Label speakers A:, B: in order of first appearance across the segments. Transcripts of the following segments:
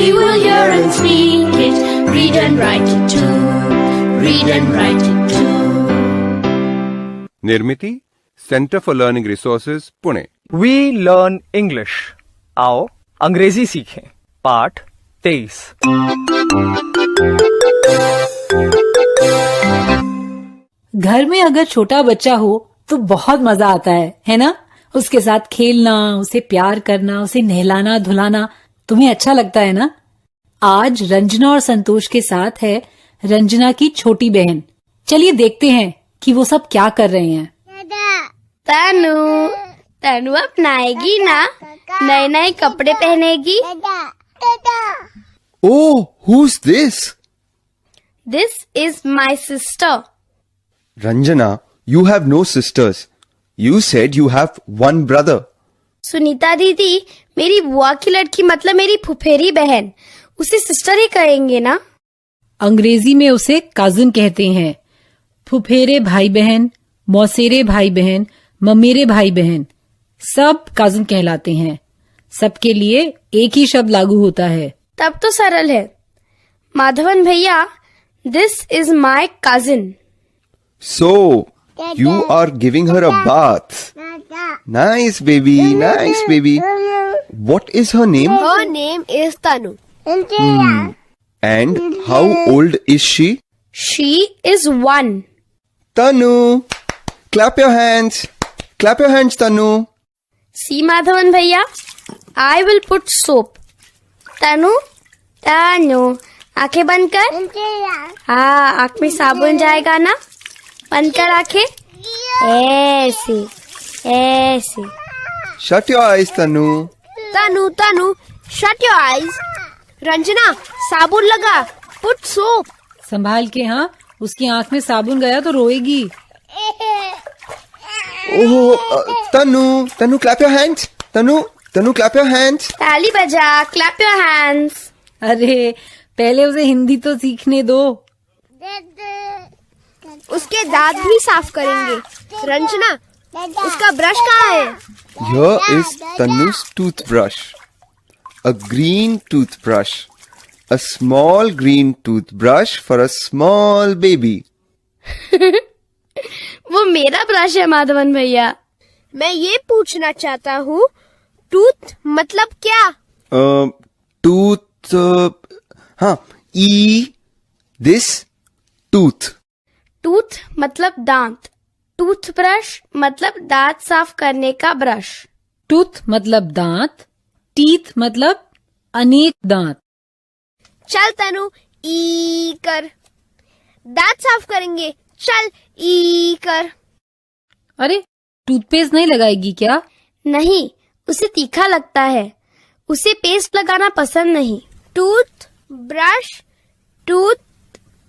A: We will hear and speak it, read and write it too. Read and write it too.
B: Nirmiti centre for learning resources Pune.
C: We learn English. आओ अंग्रेजी सीखें। पाठ 23।
D: घर में अगर छोटा बच्चा हो तो बहुत मजा आता है ना? उसके साथ खेलना, उसे प्यार करना, उसे नहलाना धुलाना तुम्हें अच्छा लगता है ना? आज रंजना और संतोष के साथ है रंजना की छोटी बहन। चलिए देखते हैं कि वो सब क्या कर रहे हैं।
E: तनु अपनाएगी ना? नए नए कपड़े पहनेगी।
F: Oh, who's this?
E: This is my sister.
F: Ranjana, you have no sisters. You said you have one brother.
E: Sunita दीदी, मेरी बुआ की लड़की मतलब मेरी फुफेरी बहन, उसे सिस्टर ही कहेंगे ना?
D: अंग्रेजी में उसे कजिन कहते हैं। फुफेरे भाई बहन, मौसेरे भाई बहन, ममेरे भाई बहन सब कजिन कहलाते हैं। सबके लिए एक ही शब्द लागू होता है।
E: तब तो सरल है। माधवन भैया, this is my cousin.
F: So, you are giving her a bath. Nice baby, nice baby. What is her name?
E: Her name is Tanu.
F: And how old is she?
E: She is 1.
F: Tanu, clap your hands. Clap your hands, Tanu.
E: See Madhavan भैया, I will put soap. तनु, आंखें बंद कर। हाँ, आंख में साबुन जाएगा ना? बंद कर आंखें। ऐसे ऐसे।
F: Shut your eyes, Tanu.
E: Tanu, shut your eyes. Ranjana, साबुन लगा। Put soap.
D: संभाल के। हाँ, उसकी आंख में साबुन गया तो रोएगी।
F: Oh, Tanu, clap your hands. Tanu, clap your hands.
E: ताली बजा, clap your hands.
D: अरे पहले उसे हिंदी तो सीखने दो।
E: उसके दांत भी साफ करेंगे। रंजना, उसका ब्रश कहाँ है?
F: Here is Tanu's toothbrush. A green toothbrush. A small green toothbrush for a small baby.
E: वो मेरा ब्रश है माधवन भैया। मैं ये पूछना चाहता हूँ, टूथ मतलब क्या?
F: Tooth. हाँ, this tooth.
E: टूथ मतलब दांत, टूथब्रश मतलब दांत साफ करने का ब्रश।
D: टूथ मतलब दांत, टीथ मतलब अनेक दांत।
E: चल तनु, ई कर। दांत साफ करेंगे। चल ई कर।
D: अरे टूथपेस्ट नहीं लगाएगी क्या?
E: नहीं, उसे तीखा लगता है। उसे पेस्ट लगाना पसंद नहीं। Tooth brush, tooth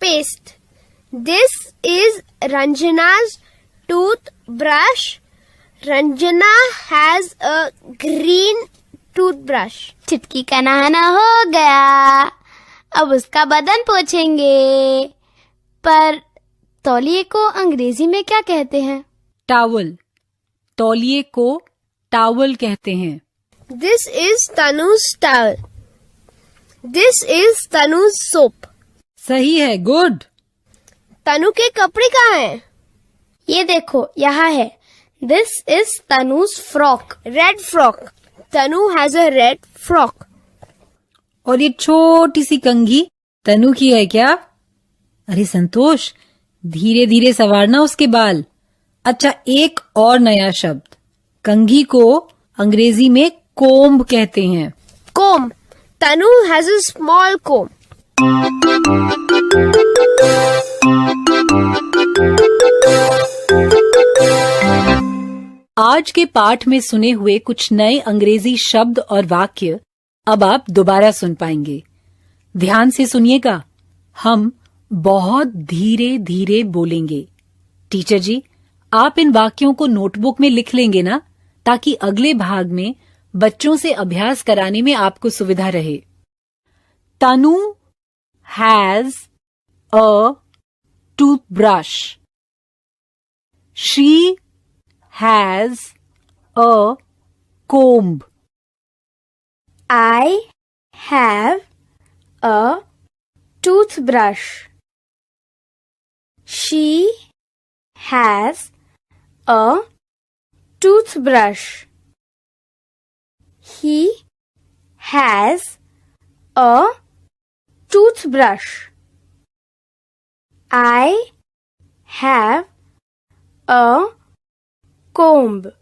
E: paste. This is Ranjana's toothbrush. Ranjana has a green toothbrush. चुटकी का नहाना हो गया, अब उसका बदन पोंछेंगे। पर तौलिए को अंग्रेजी में क्या कहते हैं?
D: टावल। तौलिए को टावल कहते हैं।
E: This is Tanu's towel. This is Tanu's soap.
D: सही है, गुड।
E: तनु के कपड़े कहाँ हैं? ये देखो, यहाँ है। This is Tanu's frock. Red frock. Tanu has a red frock.
D: और ये छोटी सी कंघी तनु की है क्या? अरे संतोष, धीरे धीरे संवारना उसके बाल। अच्छा, एक और नया शब्द। कंघी को अंग्रेजी में कोम्ब कहते हैं।
E: Comb. Tanu has a small comb.
D: आज के पाठ में सुने हुए कुछ नए अंग्रेजी शब्द और वाक्य अब आप दोबारा सुन पाएंगे। ध्यान से सुनिएगा। हम बहुत धीरे धीरे बोलेंगे। टीचर जी, आप इन वाक्यों को नोटबुक में लिख लेंगे ना, ताकि अगले भाग में बच्चों से अभ्यास कराने में आपको सुविधा रहे। Tanu has a toothbrush. She has a comb.
E: I have a toothbrush. She has a toothbrush. He has a toothbrush. I have a comb.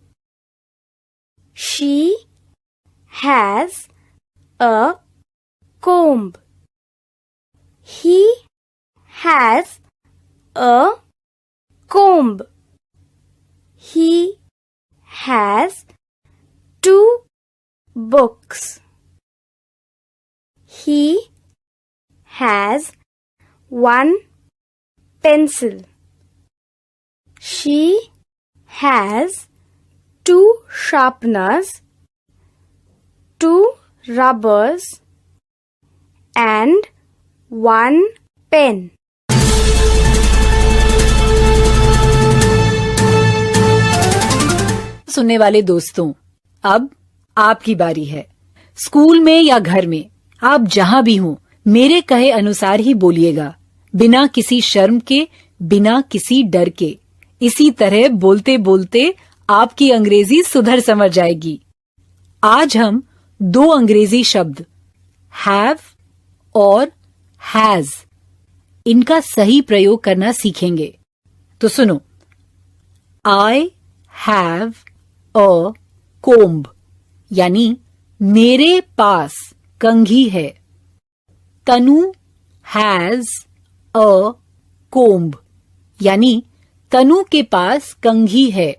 E: She has a comb. He has a comb. He has 2 books. He has 1 pencil. She has 2 sharpeners, 2 rubbers, and 1 pen.
D: सुनने वाले दोस्तों, अब आपकी बारी है। School में या घर में, आप जहां भी हों, मेरे कहे अनुसार ही बोलिएगा, बिना किसी शर्म के, बिना किसी डर के। इसी तरह बोलते बोलते आपकी अंग्रेजी सुधर समझ जाएगी। आज हम 2 अंग्रेजी शब्द हैव और हैज, इनका सही प्रयोग करना सीखेंगे। तो सुनो, आई हैव अ कोम्ब, यानी मेरे पास कंघी है। तनु हैज अ कोम्ब, यानी तनु के पास कंघी है।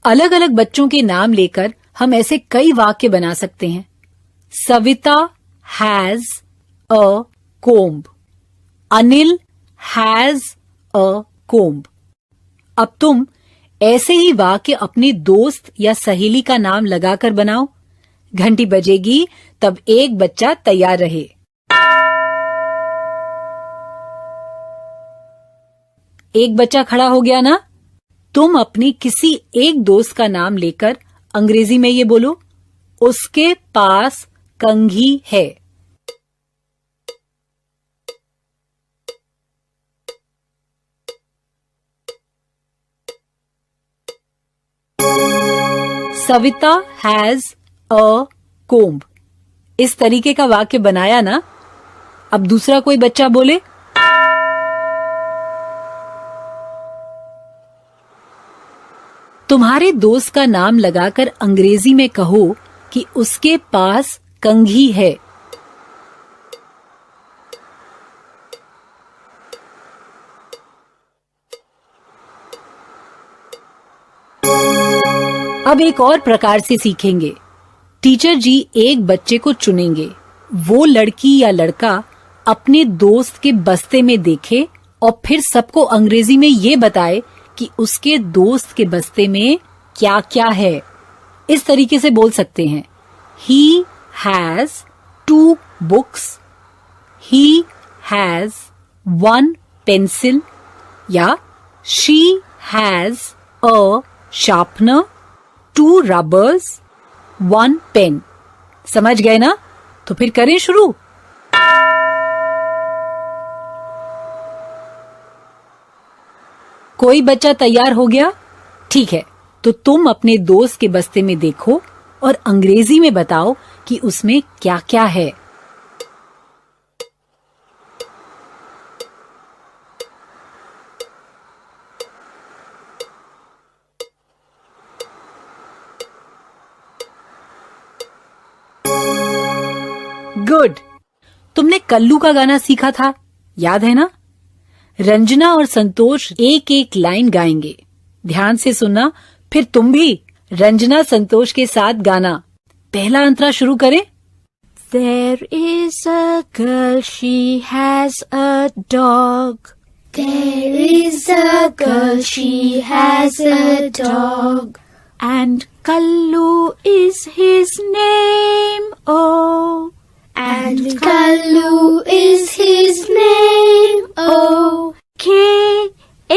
D: अलग अलग बच्चों के नाम लेकर हम ऐसे कई वाक्य बना सकते हैं। Savita has a comb, Anil has a comb. अब तुम ऐसे ही वाक्य अपने दोस्त या सहेली का नाम लगाकर बनाओ। घंटी बजेगी तब एक बच्चा तैयार रहे। एक बच्चा खड़ा हो गया ना? तुम अपनी किसी एक दोस्त का नाम लेकर अंग्रेजी में ये बोलो, उसके पास कंघी है। Savita has a comb. इस तरीके का वाक्य बनाया ना? अब दूसरा कोई बच्चा बोले, तुम्हारे दोस्त का नाम लगाकर अंग्रेजी में कहो कि उसके पास कंघी है। अब एक और प्रकार से सीखेंगे। टीचर जी एक बच्चे को चुनेंगे। वो लड़की या लड़का अपने दोस्त के बस्ते में देखे और फिर सबको अंग्रेजी में ये बताए कि उसके दोस्त के बस्ते में क्या क्या है। इस तरीके से बोल सकते हैं, He has 2 books, He has 1 pencil, या She has a sharpener, 2 rubbers, 1 pen। समझ गए ना? तो फिर करें शुरू। कोई बच्चा तैयार हो गया? ठीक है, तो तुम अपने दोस्त के बस्ते में देखो और अंग्रेजी में बताओ कि उसमें क्या क्या है। गुड। तुमने कल्लू का गाना सीखा था, याद है ना? रंजना और संतोष एक एक लाइन गाएंगे। ध्यान से सुनना, फिर तुम भी रंजना संतोष के साथ गाना। पहला अंतरा शुरू करें। There is a girl, she has a dog.
A: There is a girl, she has a dog.
D: And Kallu is his name, oh.
A: And Kallu is his name, oh.
D: K-A-L-L-U,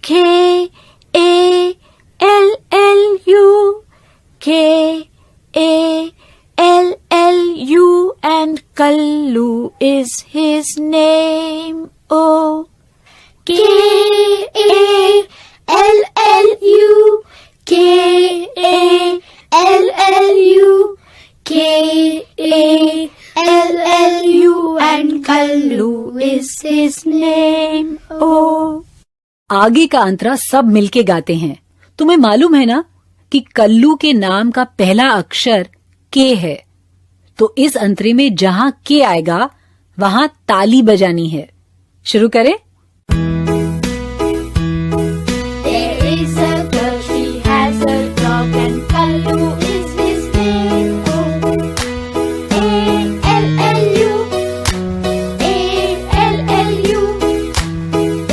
D: K-A-L-L-U, K-A-L-L-U,
A: A-L-L-U and Kallu is his name. Oh, K-A-L-L-U, K-A-L-L-U, K-A-L-L-U and Kallu is his name. Oh.
D: आगे का अंतरा सब मिलके गाते हैं। तुम्हें मालूम है ना कि कल्लू के नाम का पहला अक्षर के है, तो इस अंतरे में जहां के आएगा वहां ताली बजानी है। शुरू करें।
A: There is a girl, she has a dog, and Kallu is his name. Oh, A-L-L-U, A-L-L-U,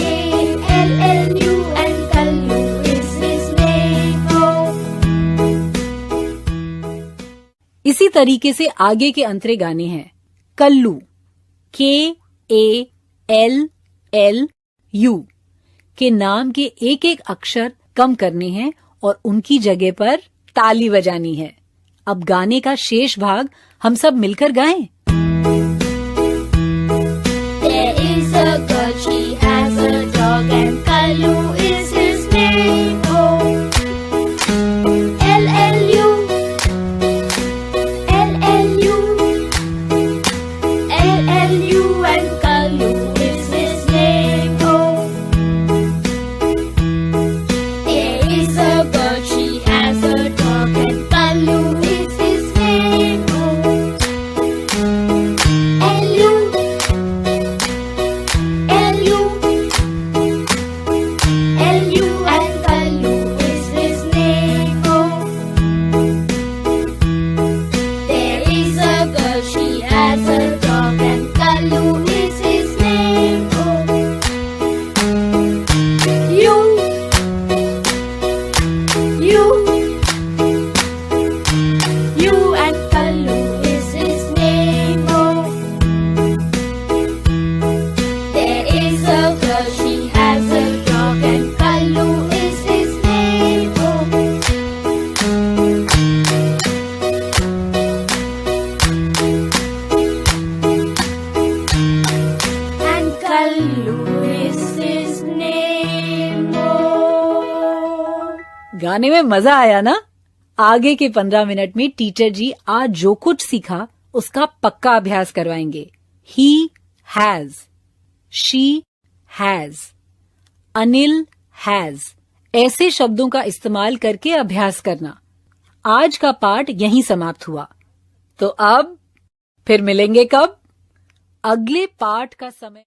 A: A-L-L-U, and Kallu is his name. Oh.
D: इसी तरीके से आगे के अंतरे गाने हैं। कल्लू K-A-L-L-U के नाम के एक एक अक्षर कम करने हैं और उनकी जगह पर ताली बजानी है। अब गाने का शेष भाग हम सब मिलकर गाएं।
A: There is a girl, she has a dog, and Kallu is his name. Oh, L-L-U, L-L-U, L-L-U, and Kallu is his name. Oh, there is a girl, she has a dog, and Kallu is his name. Oh, L-U, L-U, L-U, and Kallu is his name. Oh, there is a girl, she has a dog, and Kallu is his name. Oh, you, and Kallu is his name. Oh, there is a girl, she has a dog, and Kallu is his name. Oh, and Kallu is his name. Oh.
D: गाने में मजा आया ना? आगे के 15 minute में teacher जी आज जो कुछ सीखा उसका पक्का अभ्यास करवाएंगे। He has, she has, Anil has ऐसे शब्दों का इस्तेमाल करके अभ्यास करना। आज का पाठ यहीं समाप्त हुआ। तो अब फिर मिलेंगे कब? अगले पाठ का समय